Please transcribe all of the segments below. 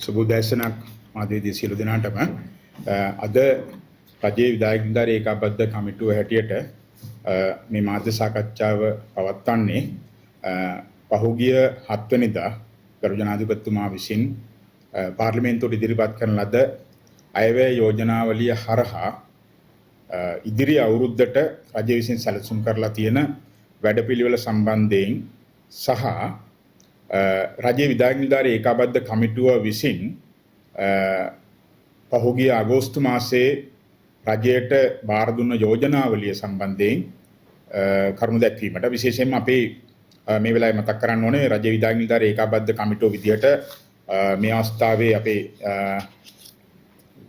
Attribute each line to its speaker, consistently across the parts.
Speaker 1: සුබෝදෑසනක් මාධ්‍යවේදී සියලු දෙනාටම අද රජයේ විධායක නිලධාරී ඒකාබද්ධ කමිටුව හැටියට මේ මාධ්‍ය සාකච්ඡාව පවත්වන්නේ පහුගිය 7 වෙනිදා ගරු ජනාධිපතිතුමා විසින් පාර්ලිමේන්තුවට ඉදිරිපත් කරන ලද අයවැය යෝජනාවලිය හරහා ඉදිරි අවුරුද්දට රජය විසින් සැලසුම් කරලා තියෙන වැඩපිළිවෙල සම්බන්ධයෙන් සහ රජයේ විධායක නිලධාරී ඒකාබද්ධ කමිටුව විසින් පහුගිය අගෝස්තු මාසයේ රජයට බාර දුන්න යෝජනාවලිය සම්බන්ධයෙන් කරුණු දැක්වීමට විශේෂයෙන්ම අපි මේ වෙලාවේ මතක් කරන්න ඕනේ රජයේ විධායක නිලධාරී ඒකාබද්ධ කමිටුව විදිහට මේ අවස්ථාවේ අපේ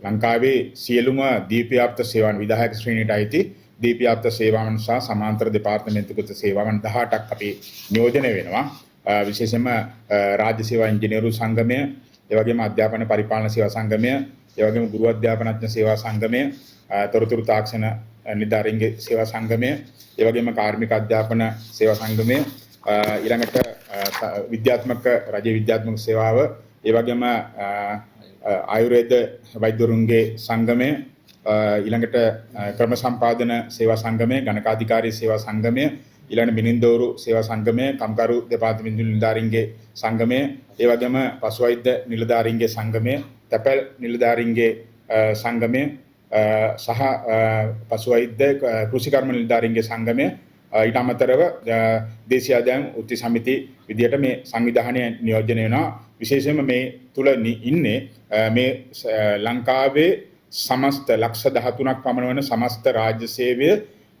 Speaker 1: ලංකාවේ සියලුම දීප්තිආප්ත සේවාවන් විධායක ශ්‍රේණියට අයිති දීප්තිආප්ත සේවාවන් සහ සමාන්තර දෙපාර්තමේන්තුගත සේවාවන් 18ක් අපි නියෝජනය වෙනවා. විශේෂයෙන්ම රාජ්‍ය සේවා ඉංජිනේරු සංගමය, ඒ වගේම අධ්‍යාපන පරිපාලන සේවා සංගමය, ඒ වගේම ගුරු අධ්‍යාපනඥ සේවා සංගමය, තොරතුරු තාක්ෂණ නිලධාරීන්ගේ සේවා සංගමය, ඒ වගේම කාර්මික අධ්‍යාපන සේවා සංගමය, ඊළඟට විද්‍යාත්මක රජයේ විද්‍යාත්මක සේවාව, ඒ වගේම ආයුර්වේද වෛද්‍යවරුන්ගේ සංගමය, ඊළඟට ක්‍රම සම්පාදන සේවා සංගමය, ගණකාධිකාරී සේවා සංගමය, ඊළඟ මිනින්දෝරු සේවා සංගමය, කම්කරු දෙපාර්තමේන්තු නිලධාරීන්ගේ සංගමය, ඒ වගේම පසුවෛද්‍ය නිලධාරීන්ගේ සංගමය, තැපැල් නිලධාරීන්ගේ සංගමය සහ පසුවෛද්‍ය කෘෂිකර්ම නිලධාරීන්ගේ සංගමය, ඊට අමතරව දේශීය ආදායම් උත්ති සමිති විදියට මේ සංවිධානය නියෝජනය වෙනවා. විශේෂයෙන්ම මේ තුල ඉන්නේ මේ ලංකාවේ සමස්ත ලක්ෂ 13ක් පමණ වන සමස්ත රාජ්‍ය සේවය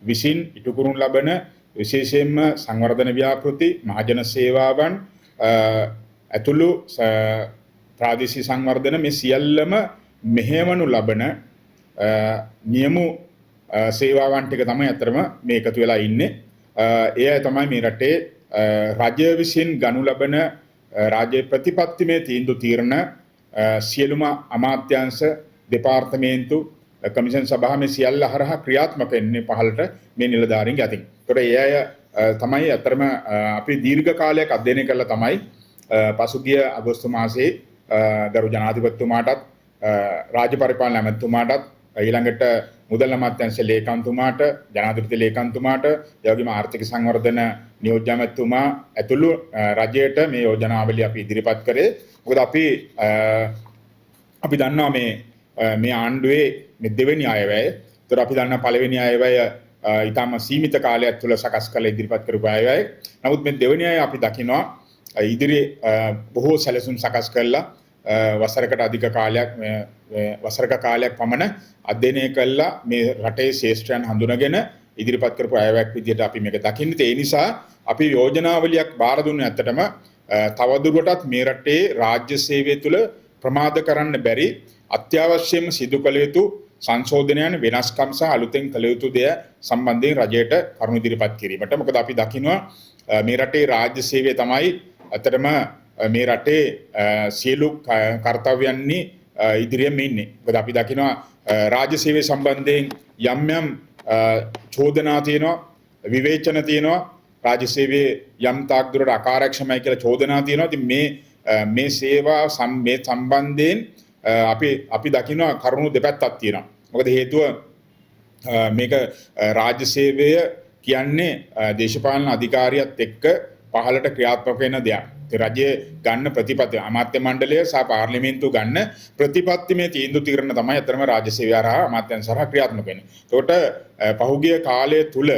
Speaker 1: විසින් ඉටු කරනු ලබන විශේෂයෙන්ම සංවර්ධන ව්‍යාපෘති, මහජන සේවාවන් ඇතුළු ප්‍රාදේශීය සංවර්ධන මේ සියල්ලම මෙහෙවනු ලබන නියමු සේවාවන් ටික තමයි අතරම මේ එකතු වෙලා ඉන්නේ. ඒ තමයි මේ රටේ රාජ්‍ය විසින් ගනු ලබන රාජ්‍ය ප්‍රතිපත්තිමය තීන්දුව తీරන සියලුම අමාත්‍යාංශ, දෙපාර්තමේන්තු, කමිෂන් සභා මේ සියල්ල හරහා ක්‍රියාත්මක වෙන්නේ පහළට මේ නිලධාරීන්ගේ අතින්. ඒතකොට ඒ අය තමයි අතරම අපි දීර්ඝ කාලයක් අධ්‍යයනය කළා තමයි පසුගිය අගෝස්තු මාසයේ ගරු ජනාධිපතිතුමාටත් රාජ්‍ය පරිපාලන ඇමතිතුමාටත් ඊළඟට මුදල් අමාත්‍යාංශ ලේකම්තුමාට, ජනාධිපති ලේකම්තුමාට, ඒ වගේම ආර්ථික සංවර්ධන නියෝජ්‍ය ඇමතිතුමා ඇතුළු රජයට මේ යෝජනාවලිය අපි ඉදිරිපත් කරේ. මොකද අපි දන්නවා මේ ආණ්ඩුවේ මේ දෙවෙනි අයවැය. ඒතර අපි දන්නා පළවෙනි අයවැය ඊටම සීමිත කාලයක් තුළ සකස් කළ ඉදිරිපත් කරපු අයවැය. නමුත් මේ දෙවෙනි අය අපි දකිනවා ඉදිරි බොහෝ සැලසුම් සකස් කළා වසරකට අධික කාලයක් වසරක කාලයක් පමණ අධ්‍යයනය කළා මේ රටේ ශේෂ්ත්‍රයන් හඳුනගෙන ඉදිරිපත් කරපු අයවැයක් විදිහට අපි මේක දකින්නේ. ඒ නිසා අපි යෝජනාවලියක් බාර දුන්නේ ඇත්තටම තවදුරටත් මේ රටේ රාජ්‍ය සේවය තුළ ප්‍රමාද කරන්න බැරි අත්‍යවශ්‍යම සිදු කළ යුතු සංශෝධනයන්, වෙනස්කම් සහ අලුතෙන් කළ යුතු දේ සම්බන්ධයෙන් රජයට කරුණු ඉදිරිපත් කිරීමට. මොකද අපි දකිනවා මේ රටේ රාජ්‍ය සේවය තමයි අතරම මේ රටේ සියලු කර්තව්‍යයන්හි ඉදිරියෙන් ඉන්නේ. මොකද අපි දකිනවා රාජ්‍ය සේවය සම්බන්ධයෙන් යම් චෝදනා තියෙනවා, විවේචන තියෙනවා, රාජ්‍ය සේවයේ යම් තාක් දුරට අකාර්යක්ෂමයි කියලා චෝදනා තියෙනවා. ඉතින් මේ සේවා සම්බන්ධයෙන් අපි දකිනවා කරුණු දෙපැත්තක් තියෙනවා. මොකද හේතුව මේක රාජ්‍ය සේවය කියන්නේ දේශපාලන අධිකාරියත් එක්ක පහළට ක්‍රියාත්මක වෙන දෙයක්. රජයේ ගන්න ප්‍රතිපත්ති, අමාත්‍ය මණ්ඩලය සහ පාර්ලිමේන්තුව ගන්න ප්‍රතිපත්තිමය තීන්දුව తీරන තමයි අතරම රාජ්‍ය සේවය හරහා අමාත්‍යංශ හරහා ක්‍රියාත්මක වෙන්නේ. ඒකට පහුගිය කාලය තුල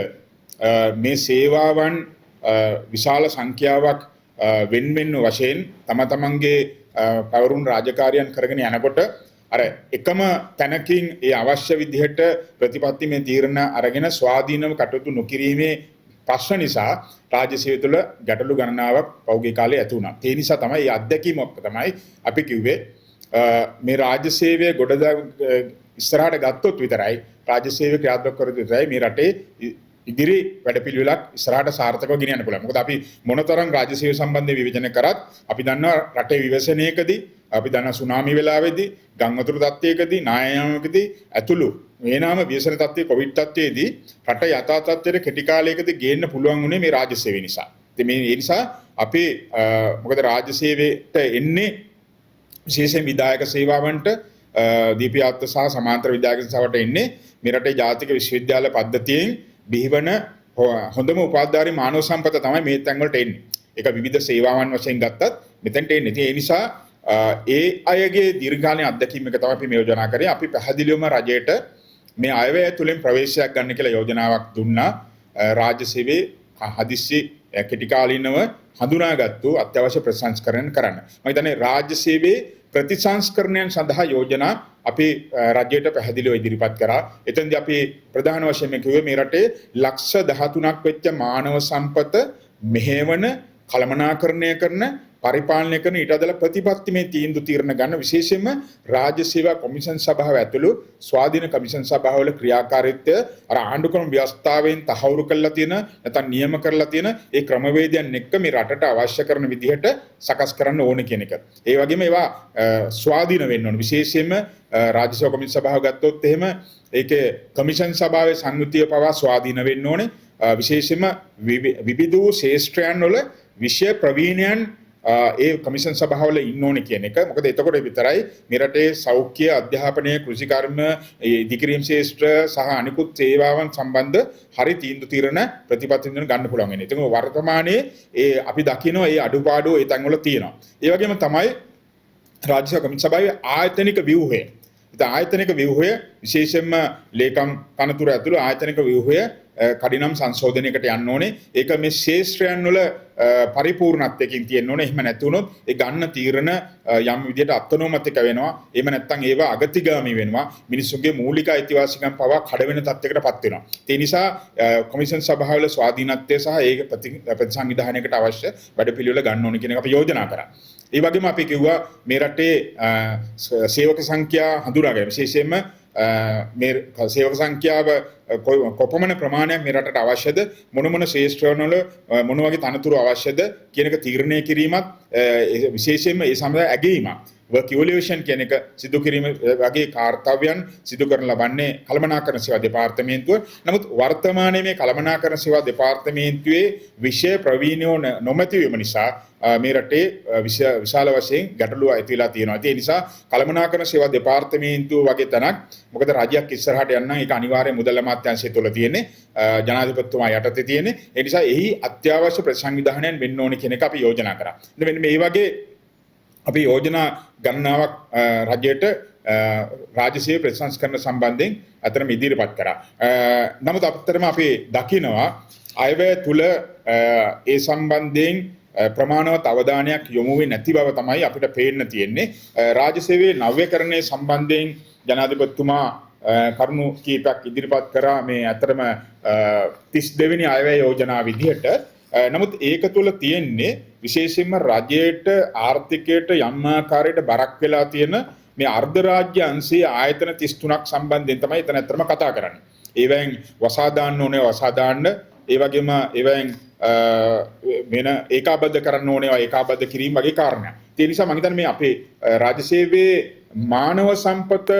Speaker 1: මේ සේවාවන් විශාල සංඛ්‍යාවක් වෙන වශයෙන් තමන්ගේ පවරුන් රාජකාරියන් කරගෙන යනකොට අර එකම තැනකින් ඒ අවශ්‍ය විදිහට ප්‍රතිපත්තිමය තීරණ අරගෙන ස්වාධීනව කටයුතු නොකිරීමේ ප්‍රශ්න නිසා රාජ්‍ය සේවය තුළ ගැටලු ගණනාවක් පෞද්ගලික කාලේ ඇති වුණා. ඒ නිසා තමයි මේ අත්දැකීම තමයි අපි කිව්වේ මේ රාජ්‍ය සේවය ඉස්සරහට ගත්තොත් විතරයි රාජ්‍ය සේවය ක්‍රියාත්මක කරගත්තොත් විතරයි මේ රටේ ඉදිරි වැඩපිළිවෙලක් ඉස්සරහට සාර්ථකව ගෙනියන්න පුළුවන්. මොකද අපි මොනතරම් රාජ්‍ය සේවය සම්බන්ධව විවේචන කරත් අපි දන්නවා රටේ විවසනයකදී, අපි දන්නා සුනාමි වෙලාවේදී, ගංගතුරු තත්ත්වයකදී, නායයාමකදී ඇතුළු මේනාම විවසන තත්ත්වයේ කොවිඩ් තත්ත්වයේදී රට යථා තත්ත්වයට කෙටි කාලයකදී ගේන්න පුළුවන් වුණේ මේ රාජ්‍ය සේවය නිසා. ඉතින් මේ නිසා අපි මොකද රාජ්‍ය සේවයට එන්නේ විශේෂයෙන් විධායක සේවාවන්ට දීපයාත්ව සහ සමාන්තර විධායක සේවාවට එන්නේ මේ රටේ ජාතික විශ්වවිද්‍යාල පද්ධතියෙන් බිහිවන හොඳම උපාධිධාරී මානව සම්පත තමයි මේ තැන් වලට එන්නේ. ඒක විවිධ සේවාවන් වශයෙන් ගත්තත් මෙතනට එන්නේ. ඉතින් ඒ නිසා ඒ අයගේ දීර්ඝකාලීන අත්දැකීම් එක තමයි අපි මේ යෝජනා කරේ. අපි පැහැදිලිවම රජයට මේ අයවැය තුළින් ප්‍රවේශයක් ගන්න කියලා යෝජනාවක් දුන්නා. රාජ්‍ය සේවයේ හදිස්සි කෙටිකාලීනව හඳුනාගත්තු අත්‍යවශ්‍ය ප්‍රතිසංස්කරණ කරන්න. මම හිතන්නේ රාජ්‍ය සේවයේ ප්‍රතිසංස්කරණයන් සඳහා යෝජනා අපි රජයට පැහැදිලිව ඉදිරිපත් කරා. එතෙන්දී අපි ප්‍රධාන වශයෙන් කිව්වේ මේ රටේ ලක්ෂ 13ක් වෙච්ච මානව සම්පත මෙහෙවන කළමනාකරණය කරන පරිපාලනය කරන ඊට අදාළ ප්‍රතිපත්තිමය තීන්දුව తీරන ගන්න විශේෂයෙන්ම රාජ්‍ය සේවා කොමිෂන් සභාව ඇතුළු ස්වාධීන කොමිෂන් සභාවල ක්‍රියාකාරීත්වය අර ආණ්ඩුක්‍රම ව්‍යවස්ථාවෙන් තහවුරු කරලා තියෙන නැත්නම් නියම කරලා තියෙන ඒ ක්‍රමවේදයන් එක්ක මේ රටට අවශ්‍ය කරන විදිහට සකස් කරන්න ඕනේ කියන එක. ඒ වගේම ඒවා ස්වාධීන වෙන්න ඕනේ. විශේෂයෙන්ම රාජ්‍ය සේවා කොමිෂන් සභාව ගත්තොත් එහෙම ඒකේ කොමිෂන් සභාවේ සංයුතිය පවා ස්වාධීන වෙන්න ඕනේ. විශේෂයෙන්ම විවිධ ශේෂ්ත්‍රයන් වල විෂය ප්‍රවීණයන් ඒ කොමිෂන් සභාවල ඉන්න ඕනේ කියන එක. මොකද එතකොට විතරයි මේ රටේ සෞඛ්‍ය අධ්‍යාපනය කෘෂිකර්ම ඉදිකිරීම් ශාස්ත්‍ර සහ අනිකුත් සේවාවන් සම්බන්ධ හරි තීන්දුව తీරන ප්‍රතිපත්ති ගන්න පුළුවන් වෙන්නේ. ඒක වර්තමානයේ අපි දකිනවා ඒ අඩුපාඩු ඒ තැන්වල තියෙනවා. ඒ වගේම තමයි රාජ්‍ය කොමිෂන් සභාවේ ආයතනික ව්‍යුහය. ඉතින් ආයතනික ව්‍යුහය විශේෂයෙන්ම ලේකම් තනතුර ඇතුළු ආයතනික ව්‍යුහය කඩිනම් සංශෝධනයකට යන්න ඕනේ. ඒක මේ ශේෂ්ත්‍රයන් වල පරිපූර්ණත්වයකින් තියෙන්න ඕනේ. එහෙම නැති වුණොත් ඒ ගන්න තීරණ යම් විදිහට අත්නෝමතික වෙනවා. එහෙම නැත්නම් ඒවා අගතිගාමී වෙනවා. මිනිස්සුන්ගේ මූලික අයිතිවාසිකම් පවා කඩ වෙන තත්යකටපත් වෙනවා. ඒ නිසා කොමිෂන් සභාවල ස්වාධීනත්වය සහ ඒක ප්‍රතිසංවිධානයකට අවශ්‍ය වැඩපිළිවෙල ගන්න ඕනේ කියන එක අපි යෝජනා කරා. ඒ වගේම අපි කිව්වා මේ රටේ සේවක සංඛ්‍යා හඳුනාගන්න විශේෂයෙන්ම මේ සේවක සංඛ්‍යාව කොපමණ ප්‍රමාණයක් මේ රටට අවශ්‍යද මොන ශේෂ්ත්‍රවල මොන වගේ තනතුරු අවශ්‍යද කියන එක තීරණය කිරීමත් විශේෂයෙන්ම ඒ සම්බන්ධ ඇගීමක් work evaluation කියන එක සිදු කිරීම වගේ කාර්යයන් සිදු කරන ලබන්නේ කළමනාකරණ සේවා දෙපාර්තමේන්තුව. නමුත් වර්තමානයේ මේ කළමනාකරණ සේවා දෙපාර්තමේන්තුවේ විෂය ප්‍රවීණයෝ නොමැති වීම නිසා මේ රටේ විශාල වශයෙන් ගැටලු ඇති වෙලා තියෙනවා. ඒ නිසා කළමනාකරණ සේවා දෙපාර්තමේන්තුව වගේ තැනක් මොකද රජයක් ඉස්සරහට යන්න ඒක අනිවාර්ය මුදල් අමාත්‍යාංශය තුළ තියෙන්නේ ජනාධිපතිතුමා යටතේ තියෙන්නේ. ඒ නිසා එහි අත්‍යවශ්‍ය ප්‍රතිසංවිධානයන් වෙන්න ඕනේ කියන එක අපි යෝජනා කරා. මෙන්න මේ වගේ අපි යෝජනා ගණනාවක් රජයට රාජ්‍ය සේවා ප්‍රතිසංස්කරණ සම්බන්ධයෙන් අතරම ඉදිරිපත් කරා. නමුත් අපතරම අපි දකිනවා අයවැය තුල ඒ සම්බන්ධයෙන් ප්‍රමාණවත් අවධානයක් යොමු වෙන්නේ නැති බව තමයි අපිට පේන්න තියෙන්නේ. රාජ්‍ය සේවයේ නව්‍යකරණය සම්බන්ධයෙන් ජනාධිපතිතුමා කරුණු කීපයක් ඉදිරිපත් කරා මේ අතරම 32 වෙනි අයවැය යෝජනා විදිහට. නමුත් ඒක තුල තියෙන්නේ විශේෂයෙන්ම රජයට ආර්ථිකයට යම් ආකාරයකට බරක් වෙලා තියෙන මේ අර්ධ රාජ්‍ය අංශයේ ආයතන 33ක් සම්බන්ධයෙන් තමයි එතන අතරම කතා කරන්නේ. ඒවෙන් වසා දාන්න ඕනේ වසා දාන්න. ඒ වගේම ඒවෙන් වෙන ඒකාබද්ධ කරන්න ඕනේ ඒකාබද්ධ කිරීම වගේ කාරණා. ඒ නිසා මම හිතන්නේ මේ අපේ රාජ්‍ය සේවයේ මානව සම්පත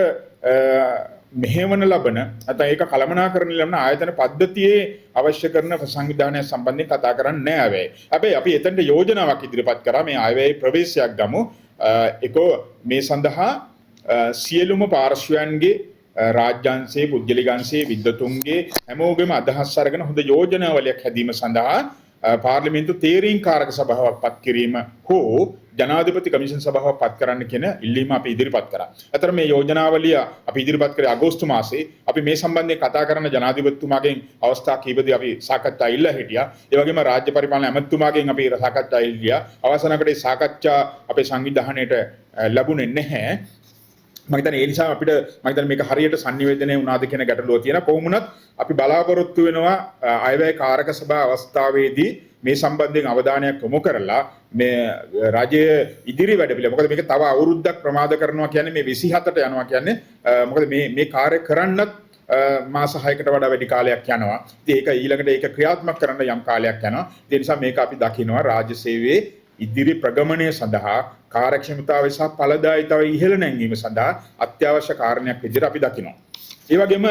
Speaker 1: මෙහෙවන ලබන නැත්නම් ඒක කළමනාකරණ ලබන ආයතන පද්ධතියේ අවශ්‍ය කරන සංවිධානය සම්බන්ධයෙන් කතා කරන්නේ නැහැ. හැබැයි අපි එතනට යෝජනාවක් ඉදිරිපත් කරා මේ ආයවැය ප්‍රවේශයක් ගමු. ඒකෝ මේ සඳහා සියලුම පාර්ශ්වයන්ගේ රාජ්‍යාංශයේ පුද්ගලිකංශයේ විද්වතුන්ගේ හැමෝගෙම අදහස් අරගෙන හොඳ යෝජනාවලියක් හැදීම සඳහා පාර්ලිමේන්තු තීරීම් කාරක සභාවක් පත් කිරීම හෝ ජනාධිපති කමිෂන් සභාවක් පත් කරන්න කියන ඉල්ලීම අපි ඉදිරිපත් කරා. අතර මේ යෝජනාවලිය අපි ඉදිරිපත් කරේ අගෝස්තු මාසයේ. අපි මේ සම්බන්ධයෙන් කතා කරන ජනාධිපතිතුමාගෙන් අවස්ථා කීපදී අපි සාකච්ඡා ඉල්ලා හිටියා. ඒ වගේම රාජ්‍ය පරිපාලන ඇමතිතුමාගෙන් අපි සාකච්ඡා ඉල්ලියා. අවසානකට සාකච්ඡා අපේ සංවිධානයට ලැබුණේ නැහැ. මම හිතන්නේ ඒ නිසා අපිට මම හිතන්නේ මේක හරියට sannivedanaya වුණාද කියන ගැටලුව තියෙනවා. කොහොමුණත් අපි බලාපොරොත්තු වෙනවා අයවැය කාරක සභා අවස්ථාවේදී මේ සම්බන්ධයෙන් අවධානයක් යොමු කරලා මේ රජයේ ඉදිරි වැඩපිළිවෙල මොකද මේක තව අවුරුද්දක් ප්‍රමාද කරනවා කියන්නේ මේ 27ට යනවා කියන්නේ මොකද මේ කාර්ය කරන්නත් මාස 6කට වඩා වැඩි කාලයක් යනවා. ඉතින් ඒක ඊළඟට ඒක ක්‍රියාත්මක කරන්න යම් කාලයක් යනවා. ඒ නිසා මේක අපි දකිනවා රාජ්‍ය සේවයේ ඉදිරි ප්‍රගමනය සඳහා කාර්යක්ෂමතාවය සහ ඵලදායීතාවය ඉහළ නැංවීම සඳහා අත්‍යවශ්‍ය කාරණයක් විදිහට අපි දකිනවා. ඒ වගේම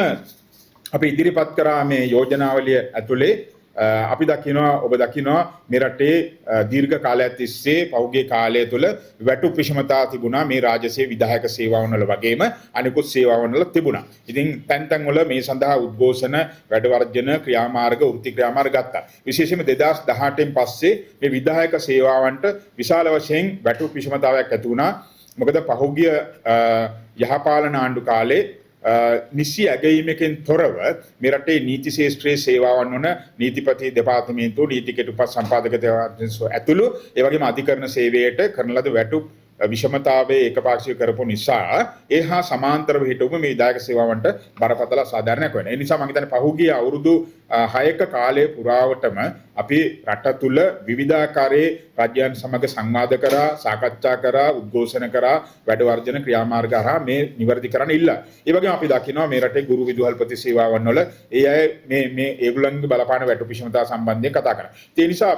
Speaker 1: අපි ඉදිරිපත් කරා මේ යෝජනාවලිය ඇතුලේ අපි දකිනවා ඔබ දකිනවා මේ රටේ දීර්ඝ කාලයක් තිස්සේ පහුගිය කාලය තුළ වැටුප් විෂමතා තිබුණා මේ රාජ්‍ය සේව විධායක සේවාවන් වල වගේම අනිකුත් සේවාවන් වල තිබුණා. ඉතින් තැන් තැන් වල මේ සඳහා උද්ඝෝෂණ වැඩ වර්ජන ක්‍රියාමාර්ග වෘත්ති ක්‍රියාමාර්ග ගත්තා. විශේෂයෙන්ම 2018න් පස්සේ මේ විධායක සේවාවන්ට විශාල වශයෙන් වැටුප් විෂමතාවයක් ඇති වුණා. මොකද පහුගිය යහපාලන ආණ්ඩු කාලේ නිසි ඇගයීමකින් තොරව මේ රටේ නීති ශාස්ත්‍රයේ සේවාවන් වන නීතිපති දෙපාර්තමේන්තුව නීති කෙටුපත් සම්පාදක දෙපාර්තමේන්තුව ඇතුළු ඒ වගේම අධිකරණ සේවයට කරන ලද වැටුප් විෂමතාවයේ ඒකපාක්ෂික කරපු නිසා ඒ හා සමාන්තරව හිටවුම මේ විධායක සේවාවන්ට බරපතල අසාධාරණයක් වෙනවා. ඒ නිසා මම හිතන්නේ පහුගිය අවුරුදු 6ක කාලය පුරාවටම අපි රට තුල විවිධාකාරයේ රාජ්‍යයන් සමග සංවාද කරා, සාකච්ඡා කරා, උද්ඝෝෂණ කරා, වැඩ වර්ජන ක්‍රියාමාර්ග හරහා මේ නිවැරදි කරන්න ඉල්ලා. ඒ වගේම අපි දකිනවා මේ රටේ ගුරු විදුහල්පති සේවාවන් වල ඒ අය මේ ඒගොල්ලන්ගේ බලපාන වැටුප් විෂමතාව සම්බන්ධයෙන් කතා කරා. ඒ නිසා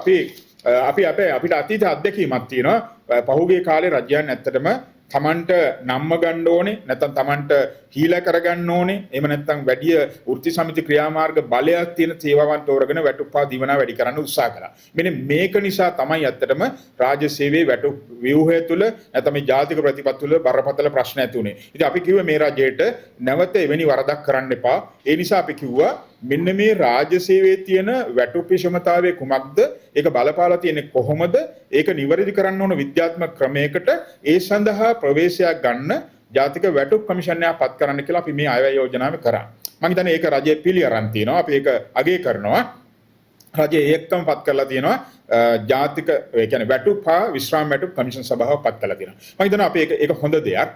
Speaker 1: අපිට අතීත අත්දැකීමක් තියෙනවා. පහුගිය කාලේ රජයන් ඇත්තටම තමන්ට නම්ම ගන්න ඕනේ නැත්නම් තමන්ට හීලා කරගන්න ඕනේ එහෙම නැත්නම් වැඩි වෘත්ති සමිති ක්‍රියාමාර්ග බලයක් තියෙන සේවාවන් තෝරගෙන වැටුප්පා දිවනා වැඩි කරන්න උත්සාහ කළා. මෙන්න මේක නිසා තමයි ඇත්තටම රාජ්‍ය සේවයේ වැටුප් ව්‍යුහය තුළ නැත්නම් මේ ජාතික ප්‍රතිපත්ති තුළ බරපතල ප්‍රශ්න ඇති වුණේ. ඉතින් අපි කිව්වේ මේ රජයට නැවත එවැනි වරදක් කරන්න එපා. ඒ නිසා අපි කිව්වා මෙන්න මේ රාජ්‍ය සේවයේ තියෙන වැටුප් විෂමතාවය කුමක්ද? ඒක බලපාලා තියෙන්නේ කොහොමද? ඒක නිවැරදි කරන්න ඕන විද්‍යාත්මක ක්‍රමයකට ඒ සඳහා ප්‍රවේශයක් ගන්න ජාතික වැටුප් කමිෂන්යක් පත් කරන්න කියලා අපි මේ අයවැය යෝජනාව කරා. මම හිතන්නේ ඒක රජයේ පිළි අරන් තියෙනවා. අපි ඒක අගය කරනවා. රජය ඒකම පත් කරලා තියෙනවා. ජාතික ඒ කියන්නේ වැටුප් හා විශ්‍රාම වැටුප් කමිෂන් සභාව පත් කරලා තියෙනවා. මම හිතනවා අපි ඒක හොඳ දෙයක්.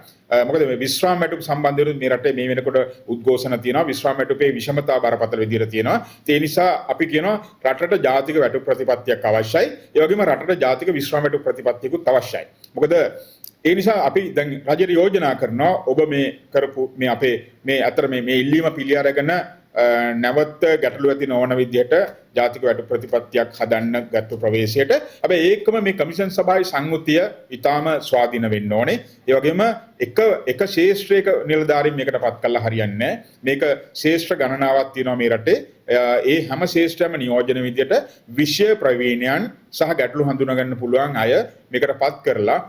Speaker 1: මොකද මේ විශ්‍රාම වැටුප් සම්බන්ධව මේ රටේ මේ වෙනකොට උද්ඝෝෂණ තියෙනවා. විශ්‍රාම වැටුපේ විෂමතාව බරපතල විදිහට තියෙනවා. ඒ නිසා අපි කියනවා රටට ජාතික වැටුප් ප්‍රතිපත්තියක් අවශ්‍යයි. ඒ වගේම රටට ජාතික විශ්‍රාම වැටුප් ප්‍රතිපත්තියකුත් අවශ්‍යයි. මොකද ඒ නිසා අපි දැන් රජයට යෝජනා කරනවා ඔබ මේ කරපු මේ අපේ මේ අතර මේ ඉල්ලීම පිළි අරගෙන නැවත ගැටලු ඇති නොවන විදිහට ජාතික වැටුප් ප්‍රතිපත්තියක් හදන්න ගත්ත ප්‍රවේශයට හැබැයි ඒකම මේ කමිෂන් සභාවේ සංයුතිය ඊටාම ස්වාධීන වෙන්න ඕනේ. ඒ වගේම එක ශේෂ්ත්‍රයක නිලධාරීන් මේකටපත් කළා හරියන්නේ නැහැ. මේක ශේෂ්ත්‍ර ගණනාවක් තියෙනවා මේ රටේ. ඒ හැම ශේෂ්ත්‍රයම නියෝජන විදිහට විෂය ප්‍රවීණයන් සහ ගැටලු හඳුනා ගන්න පුළුවන් අය මේකටපත් කරලා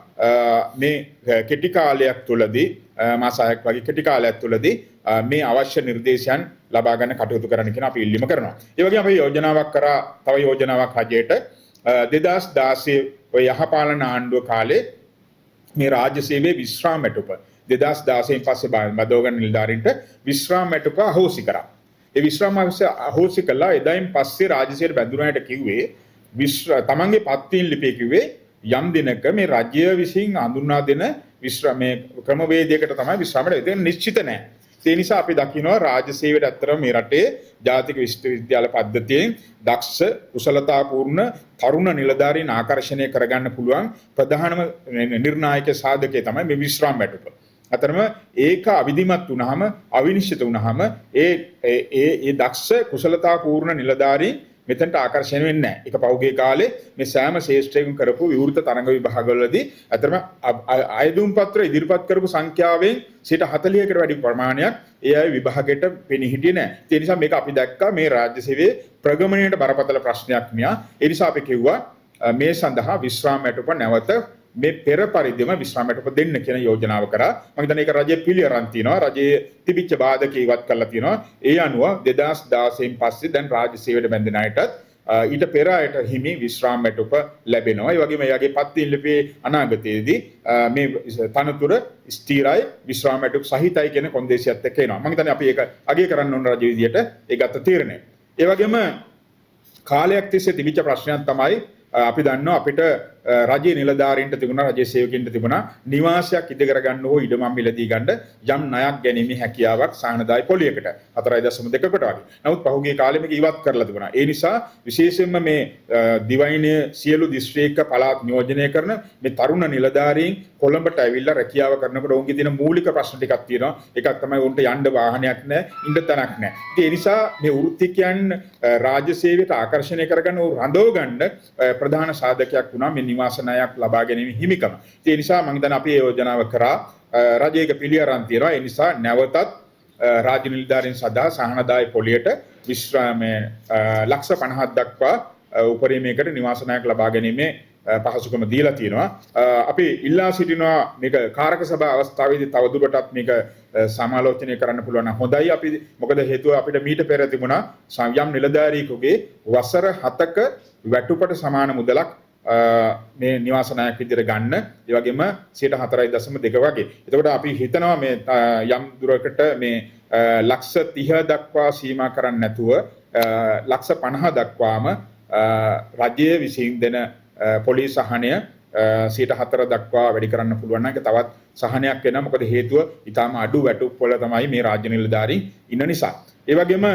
Speaker 1: මේ කෙටි කාලයක් තුළදී මාස 6ක් වගේ කෙටි කාලයක් තුළදී මේ අවශ්‍ය නිර්දේශයන් ලබා ගන්න කටයුතු කරන්න කියන අපි ඉල්ලීම කරනවා. ඒ වගේම අපි යෝජනාවක් කරා තව යෝජනාවක් රජයට 2016 ඔය යහපාලන ආණ්ඩුව කාලේ මේ රාජ්‍ය සේවයේ විශ්‍රාම වැටුප 2016න් පස්සේ බදෝගන්න නිලධාරීන්ට විශ්‍රාම වැටුප අහෝසි කරා. ඒ විශ්‍රාම අහෝසි කළා. එදායින් පස්සේ රාජ්‍ය සේවයට බැඳුනාට කිව්වේ තමන්ගේ පත්වීම් ලිපියේ කිව්වේ යම් දිනක මේ රාජ්‍ය විසින් හඳුන්වා දෙන විශ්‍රාමයේ ක්‍රමවේදයකට තමයි විශ්‍රාමයට ඒක නිශ්චිත නැහැ. ඒ නිසා අපි දකිනවා රාජ්‍ය සේවයට අතර මේ රටේ ජාතික විශ්වවිද්‍යාල පද්ධතියෙන් දක්ෂ කුසලතාපූර්ණ තරුණ නිලධාරීන් ආකර්ෂණය කරගන්න පුළුවන් ප්‍රධානම නිර්ණායක සාධකය තමයි මේ විශ්‍රාම වැටුප. අතරම ඒක අවිධිමත් වුණාම අවිනිශ්චිත වුණාම ඒ දක්ෂ කුසලතාපූර්ණ නිලධාරීන් මෙතනට ආකර්ෂණය වෙන්නේ නැහැ. ඒක පෞගේ කාලේ මේ සෑම ශේෂ්ත්‍රයකින් කරපු විවෘත තරඟ විභාගවලදී අතරම ආයදුම් පත්‍ර ඉදිරිපත් කරපු සංඛ්‍යාවෙන් 40%කට වැඩි ප්‍රමාණයක් ඒ අය විභාගයට පෙනී හිටියේ නැහැ. ඒ නිසා මේක අපි දැක්කා මේ රාජ්‍ය සේවයේ ප්‍රගමණයට බරපතල ප්‍රශ්නයක් මියා. ඒ නිසා අපි කිව්වා මේ සඳහා විශ්‍රාම වැටුප නැවත මේ පෙර පරිදිම විශ්‍රාම වැටුප දෙන්න කියන යෝජනාව කරා. මම හිතන්නේ ඒක රජයේ පිළි අරන් තිනවා. රජයේ තිබිච්ච බාධක ඉවත් කරලා තිනවා. ඒ අනුව 2016න් පස්සේ දැන් රාජ්‍ය සේවයට බැඳෙන අයටත් ඊට පෙර අයට හිමි විශ්‍රාම වැටුප ලැබෙනවා. ඒ වගේම එයාගේ පත්වීම් ලිපියේ අනාගතයේදී මේ තනතුර ස්ථිරයි විශ්‍රාම වැටුප සහිතයි කියන කොන්දේසියත් එක්ක එනවා. මම හිතන්නේ අපි ඒක අගය කරන්න ඕන රජ විදියට ඒ ගත්ත තීරණය. ඒ වගේම කාලයක් තිස්සේ තිබිච්ච ප්‍රශ්නයක් තමයි අපි දන්නවා අපිට රජයේ නිලධාරීන්ට තිබුණා රජයේ සේවකයන්ට තිබුණා නිවාසයක් ඉදි කරගන්න හෝ ඉඩමක් මිලදී ගන්න යම් ණයක් ගැනීමේ හැකියාවක් සාහනදායි පොලියකට 4.2කට වගේ. නමුත් පහුගිය කාලෙ මේක ඉවත් කරලා තිබුණා. ඒ නිසා විශේෂයෙන්ම මේ දිවයිනේ සියලු දිස්ත්‍රික්ක පළාත් නියෝජනය කරන මේ තරුණ නිලධාරීන් කොළඹට ඇවිල්ලා රැකියාව කරනකොට ඔවුන්ගේ තියෙන මූලික ප්‍රශ්න ටිකක් තියෙනවා. එකක් තමයි උන්ට යන්න වාහනයක් නැහැ, ඉන්න තැනක් නැහැ. ඒ නිසා මේ වෘත්තිකයන් රාජ්‍ය සේවයට ආකර්ෂණය කරගන්න රඳව ගන්න ප්‍රධාන සාධකයක් වුණා මේ නිවාස ණයක් ලබා ගැනීම හිමිකම. ඒ නිසා මම හිතන්නේ අපි යෝජනාව කරා රජයේක පිළි අරන් තියනවා. ඒ නිසා නැවතත් රාජ්‍ය නිලධාරීන් සදා සහනදායි පොලියට විශ්‍රාමයේ ලක්ෂ 50ක් දක්වා උපරිමයකට නිවාස ණයක් ලබා ගැනීමේ පහසුකම දීලා තියෙනවා. අපි ඉල්ලා සිටිනවා මේක කාරක සභා අවස්ථාවේදී තවදුරටත් මේක සමාලෝචනය කරන්න පුළුවන් නම් හොඳයි. අපි මොකද හේතුව අපිට මීට පෙර තිබුණා යම් නිලධාරියෙකුගේ වසර 7ක වැටුපට සමාන මුදලක් මේ නිවාස ණයක් විදිහට ගන්න. ඒ වගේම 4.2 වගේ. එතකොට අපි හිතනවා මේ යම් දුරකට මේ ලක්ෂ 30 දක්වා සීමා කරන්නේ නැතුව ලක්ෂ 50 දක්වාම රජයේ විසින් දෙන පොලිස් සහනය 4 දක්වා වැඩි කරන්න පුළුවන් නම් ඒක තවත් සහනයක් වෙනවා. මොකද හේතුව ඊටාම අඩු වැටුප් වල තමයි මේ රාජ්‍ය නිලධාරීන් ඉන්න නිසා. ඒ වගේම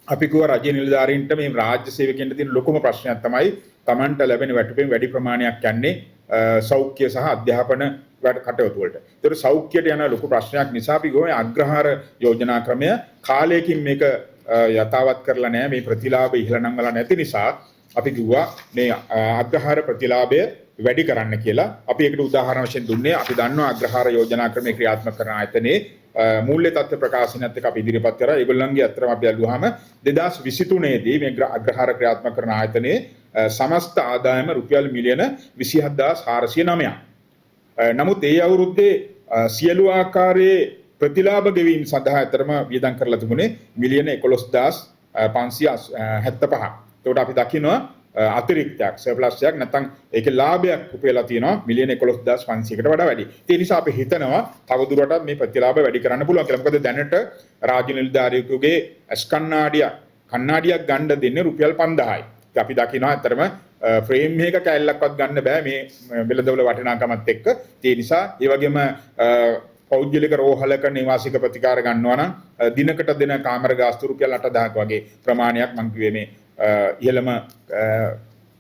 Speaker 1: අපි කිව්වා රාජ්‍ය නිලධාරීන්ට මේ රාජ්‍ය සේවකයන්ට තියෙන ලොකුම ප්‍රශ්නයක් තමයි Tamanට ලැබෙන වැටුපෙන් වැඩි ප්‍රමාණයක් යන්නේ සෞඛ්‍ය සහ අධ්‍යාපන කටයුතු වලට. ඒතර සෞඛ්‍යයට යන ලොකු ප්‍රශ්නයක් නිසා අපි ගොයේ අග්‍රහාර යෝජනා ක්‍රමය කාලයකින් මේක යථාවත් කරලා නැහැ. මේ ප්‍රතිලාභ ඉහළ නංවලා නැති නිසා අපි කිව්වා මේ අග්‍රහාර ප්‍රතිලාභය වැඩි කරන්න කියලා. අපි ඒකට උදාහරණ වශයෙන් දුන්නේ අපි දන්නවා අග්‍රහාර යෝජනා ක්‍රමයේ ක්‍රියාත්මක කරන ආයතනයේ මූල්‍ය තත්ත්ව ප්‍රකාශනයත් එක්ක අපි ඉදිරිපත් කරා. ඒගොල්ලන්ගේ අතරම අපි අල්ලුවාම 2023 දී මේ අග්‍රහාර ක්‍රියාත්මක කරන ආයතනයේ සමස්ත ආදායම රුපියල් මිලියන 27409ක්. නමුත් ඒ අවුරුද්දේ සියලු ආකාරයේ ප්‍රතිලාභ ගෙවීම සඳහා අතරම වියදම් කරලා තිබුණේ මිලියන 11575ක්. ඒකට අපි දකිනවා අතිරික්තයක් සර්ප්ලස් එකක් නැත්නම් ඒකේ ලාභයක් උපයලා තියෙනවා මිලියන 11500කට වඩා වැඩි. ඒ නිසා අපි හිතනවා තවදුරටත් මේ ප්‍රතිලාභ වැඩි කරන්න පුළුවන් කියලා. මොකද දැනට රාජ්‍ය නිලධාරියෙකුගේ ඇස් කණ්ණාඩියක් ගන්න දෙන්නේ රුපියල් 5000යි. අපි දකිනවා අතරම ෆ්‍රේම් එකක කැල්ලක්වත් ගන්න බෑ මේ වෙළඳවල වටිනාකමත් එක්ක. ඒ නිසා ඒ වගේම පෞද්ගලික රෝහලක නිවාසික ප්‍රතිකාර ගන්නවා නම් දිනකට දෙන කාමර ගාස්තු රුපියල් 8000ක් වගේ ප්‍රමාණයක් මම කිව්වේ මේ ඉහළම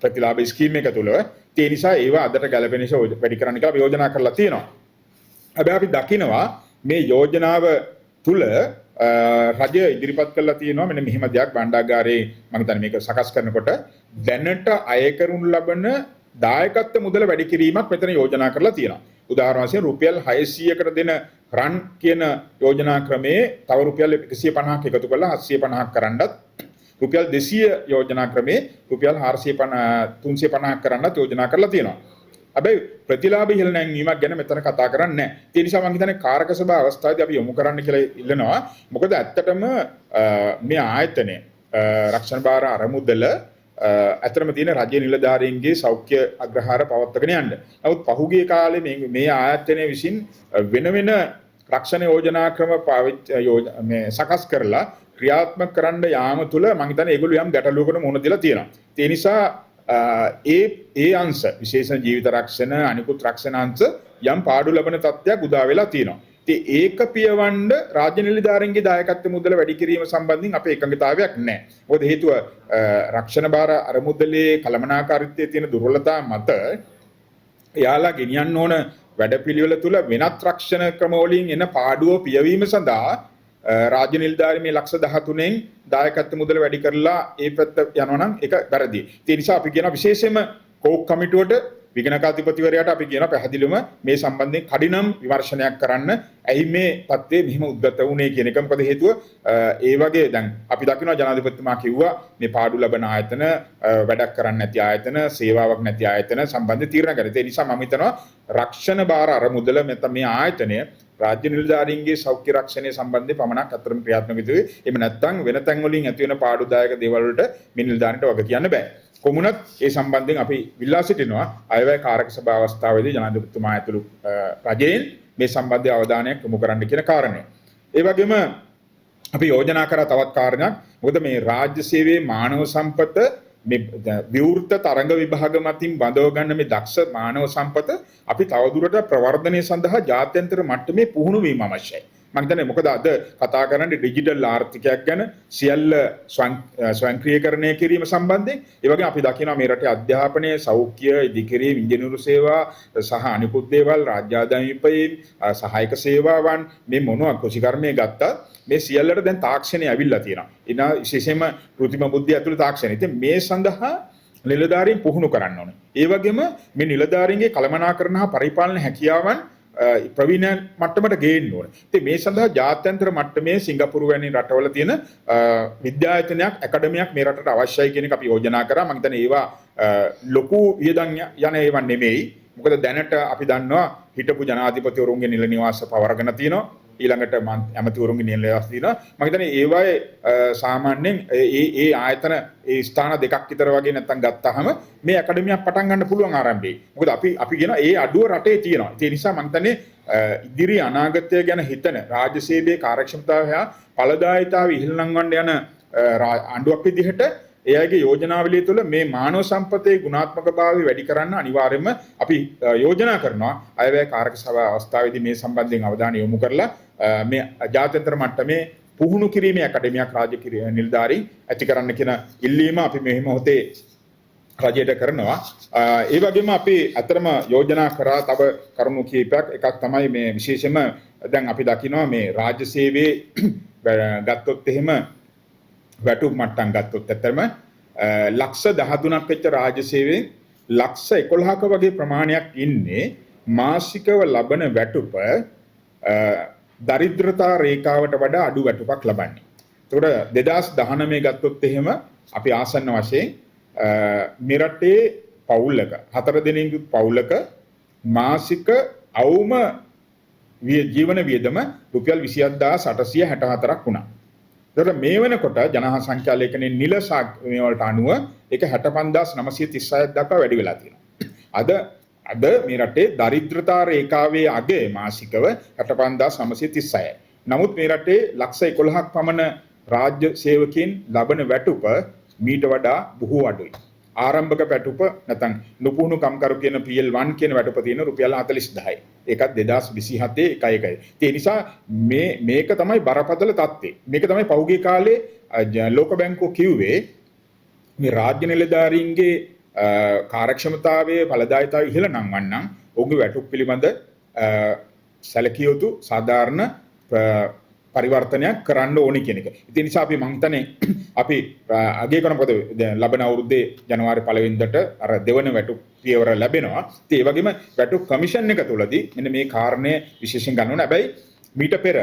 Speaker 1: ප්‍රතිලාභ ස්කීම් එක තුල. ඒ නිසා ඒවා අදට ගැලපෙන නිසා වැඩි කරන්න කියලා අපි යෝජනා කරලා තියෙනවා. හැබැයි අපි දකිනවා මේ යෝජනාව තුල රජය ඉදිරිපත් කරලා තියෙනවා මෙන්න මෙහිම දෙයක් භාණ්ඩාගාරයේ මම හිතන්නේ මේක සකස් කරනකොට දැනට අය කරනු ලබන දායකත්ව මුදල වැඩි කිරීමක් මෙතන යෝජනා කරලා තියෙනවා. උදාහරණ වශයෙන් රුපියල් 600කට දෙන රන් කියන යෝජනා ක්‍රමයේ තව රුපියල් 150ක් එකතු කරලා 750ක් කරන්නත් රුපියල් 200 යෝජනා ක්‍රමයේ රුපියල් 350ක් කරන්නත් යෝජනා කරලා තියෙනවා. හැබැයි ප්‍රතිලාභ ඉහළ නැංවීමක් ගැන මෙතන කතා කරන්නේ නැහැ. ඒ නිසා මම හිතන්නේ කාරක සභා අවස්ථාවේදී අපි යොමු කරන්න කියලා ඉල්ලනවා. මොකද ඇත්තටම මේ ආයතනය රක්ෂණ භාර අරමුදල අතරම තියෙන රජයේ නිලධාරීන්ගේ සෞඛ්‍ය අග්‍රහාර පවත්වාගෙන යන්න. නමුත් පහුගිය කාලේ මේ ආයතනය විසින් වෙන රක්ෂණ යෝජනා ක්‍රම මේ සකස් කරලා ක්‍රියාත්මක කරන්න යාම තුළ මම හිතන්නේ ඒගොල්ලෝ යම් ගැටලුවකට මුහුණ දීලා තියෙනවා. ඒ නිසා ඒ අංශ විශේෂ ජීවිත රක්ෂණ අනිකුත් රක්ෂණ අංශ යම් පාඩු ලබන තත්ත්වයක් උදා වෙලා තියෙනවා. ඉතින් ඒක පියවන්න රාජ්‍ය නිලධාරීන්ගේ දායකත්ව මුදල වැඩි කිරීම සම්බන්ධයෙන් අපේ එකඟතාවයක් නැහැ. මොකද හේතුව රක්ෂණ භාර අරමුදලේ කළමනාකාරීත්වයේ තියෙන දුර්වලතා මත එයාලා ගෙනියන්න ඕන වැඩපිළිවෙල තුල වෙනත් රක්ෂණ ක්‍රම වලින් එන පාඩුව පියවීම සඳහා රාජ්‍ය නිලධාරීන් මේ ලක්ෂ 13න් දායකත්ව මුදල වැඩි කරලා ඒ පැත්ත යනවා නම් ඒක වැරදි. ඒ නිසා අපි කියන විශේෂයෙන්ම කෝක් කමිටුවට විගණකාධිපතිවරයාට අපි කියන පැහැදිලිවම මේ සම්බන්ධයෙන් කඩිනම් විමර්ශනයක් කරන්න. ඇයි මේ තත්ත්වය මෙහිම උද්ගත වුනේ කියන එක. මොකද හේතුව ඒ වගේ දැන් අපි දකිනවා ජනාධිපතිතුමා කිව්වා මේ පාඩු ලබන ආයතන වැඩක් කරන්නේ නැති ආයතන සේවාවක් නැති ආයතන සම්බන්ධ තීරණ ගන්න. ඒ නිසා මම හිතනවා රක්ෂණ භාර අරමුදල මෙතන මේ ආයතනය රාජ්‍ය නිලධාරීන්ගේ සෞඛ්‍ය රක්ෂණය සම්බන්ධයෙන් පමණක් අතරම ක්‍රියාත්මක වෙන්නේ. එහෙම නැත්නම් වෙන තැන් වලින් ඇති වෙන පාඩුදායක දේවල් වලට මේ නිලධාරීන්ට වග කියන්න බෑ. කොමුණත් ඒ සම්බන්ධයෙන් අපි විල්ලා සිටිනවා අයවැය කාරක සභා අවස්ථාවේදී ජනාධිපතිතුමා ඇතුළු රජයෙන් මේ සම්බන්ධ අවධානයක් යොමු කරන්න කියන කාරණය. ඒ වගේම අපි යෝජනා කරා තවත් කාරණයක්. මොකද මේ රාජ්‍ය සේවයේ මානව සම්පත මේ විවෘත තරඟ විභාග මතින් බඳව ගන්න මේ දක්ෂ මානව සම්පත අපි තවදුරටත් ප්‍රවර්ධනය සඳහා ජාත්‍යන්තර මට්ටමේ පුහුණු වීම අවශ්‍යයි. මම හිතන්නේ මොකද අද කතා කරන්නේ ඩිජිටල් ආර්ථිකයක් ගැන සියල්ල ස්වයංක්‍රීයකරණය කිරීම සම්බන්ධයෙන්. ඒ වගේම අපි දකිනවා මේ රටේ අධ්‍යාපනය, සෞඛ්‍ය, ඉදිකිරීම, ඉංජිනේරු සේවා සහ අනිකුත් දේවල් රාජ්‍ය ආදායම් විපයීම්, සහායක සේවාවන් මේ මොනවා කුෂිකර්මයේ ගත්තා මේ සියල්ලට දැන් තාක්ෂණය ඇවිල්ලා තියෙනවා. ඉතින් විශේෂයෙන්ම කෘත්‍රිම බුද්ධිය ඇතුළේ තාක්ෂණය. ඉතින් මේ සඳහා නිලධාරීන් පුහුණු කරන්න ඕනේ. ඒ වගේම මේ නිලධාරීන්ගේ කළමනාකරණ හා පරිපාලන හැකියාවන් ප්‍රවීණ මට්ටමට ගේන්න ඕනේ. ඉතින් මේ සඳහා ජාත්‍යන්තර මට්ටමේ සිංගප්පූරු වැනි රටවල තියෙන විද්‍යායතනයක් ඇකඩමියක් මේ රටට අවශ්‍යයි කියන එක අපි යෝජනා කරා. මම හිතන්නේ ඒවා ලොකු වියදම් යන ඒවා නෙමෙයි. මොකද දැනට අපි දන්නවා හිටපු ජනාධිපතිවරුන්ගේ නිල නිවාස පවරගෙන තියෙනවා. ඊළඟට ඇමතිවරුන්ගේ නිල නිවාස තියෙනවා. මම හිතන්නේ ඒවායේ සාමාන්‍යයෙන් ඒ ආයතන ඒ ස්ථාන දෙකක් විතර වගේ නැත්තම් ගත්තාම මේ ඇකඩමියක් පටන් ගන්න පුළුවන් ආරම්භයේ. මොකද අපි කියන ඒ අඩුව රටේ තියෙනවා. ඒ නිසා මම හිතන්නේ ඉදිරි අනාගතය ගැන හිතන රාජ්‍ය සේවයේ කාර්යක්ෂමතාවය හා ඵලදායීතාවය ඉහළ නංවන්න යන ආණ්ඩුවක් විදිහට එයාගේ යෝජනාවලිය තුළ මේ මානව සම්පතේ ගුණාත්මකභාවය වැඩි කරන්න අනිවාර්යයෙන්ම අපි යෝජනා කරනවා. අයවැය කාරක සභාව අවස්ථාවේදී මේ සම්බන්ධයෙන් අවධානය යොමු කරලා මේ ජාත්‍යන්තර මට්ටමේ පුහුණු කිරීමේ ඇකඩමියක් රාජ්‍ය නිලධාරීන් ඇති කරන්න කියන ඉල්ලීම අපි මේ මොහොතේ රජයට කරනවා. ඒ වගේම අපි අතරම යෝජනා කරා තව කරුණු කිහිපයක්. එකක් තමයි මේ විශේෂයෙන්ම දැන් අපි දකිනවා මේ රාජ්‍ය සේවයේ ගත්තොත් එහෙම වැටුප් මට්ටම් ගත්තොත් ඇත්තම ලක්ෂ 13ක් වෙච්ච රාජ්‍ය සේවයෙන් ලක්ෂ 11ක වගේ ප්‍රමාණයක් ඉන්නේ මාසිකව ලබන වැටුප දරිද්‍රතා රේඛාවට වඩා අඩු වැටුපක් ලබන්නේ. ඒතකොට 2019 ගත්තොත් එහෙම අපි ආසන්න වශයෙන් මේ රටේ පවුලක 4 දෙනෙකුත් පවුලක මාසික අවම ජීවන වියදම රුපියල් 27864ක් වුණා. ඒතකොට මේ වෙනකොට ජනහා සංඛ්‍යා ලේඛනයේ නිල මේ වලට අනුව ඒක 65936ක් දක්වා වැඩි වෙලා තියෙනවා. අද මේ රටේ දරිද්‍රතා රේඛාවේ අගය මාසිකව 65936යි. නමුත් මේ රටේ ලක්ෂ 11ක් පමණ රාජ්‍ය සේවකයන් ලබන වැටුප මීට වඩා බොහෝ අඩුයි. ආරම්භක වැටුප නැත්නම් නුපුහුණු කම්කරු කියන PL1 කියන වැටුප තියෙන රුපියල් 40000යි. ඒකත් 2027 එකයි. ඒ නිසා මේක තමයි බරපතල තත්ත්වය. මේක තමයි පහුගිය කාලේ ලෝක බැංකුව කිව්වේ මේ රාජ්‍ය නිලධාරීන්ගේ කාර්යක්ෂමතාවයේ ඵලදායීතාවය ඉහළ නංවන්නම් ඔවුන්ගේ වැටුප් පිළිබඳ සැලකිය යුතු සාධාරණ පරිවර්තනයක් කරන්න ඕනි කියන එක. ඒ නිසා අපි මං හිතන්නේ අපි අගය කරන පොත ලබන අවුරුද්දේ ජනවාරි 1 වෙනිදාට අර දෙවන වැටුප් පියවර ලැබෙනවා. ඉතින් ඒ වගේම වැටුප් කමිෂන් එක තුලදී මෙන්න මේ කාරණය විශේෂයෙන් ගන්න ඕන. හැබැයි මීට පෙර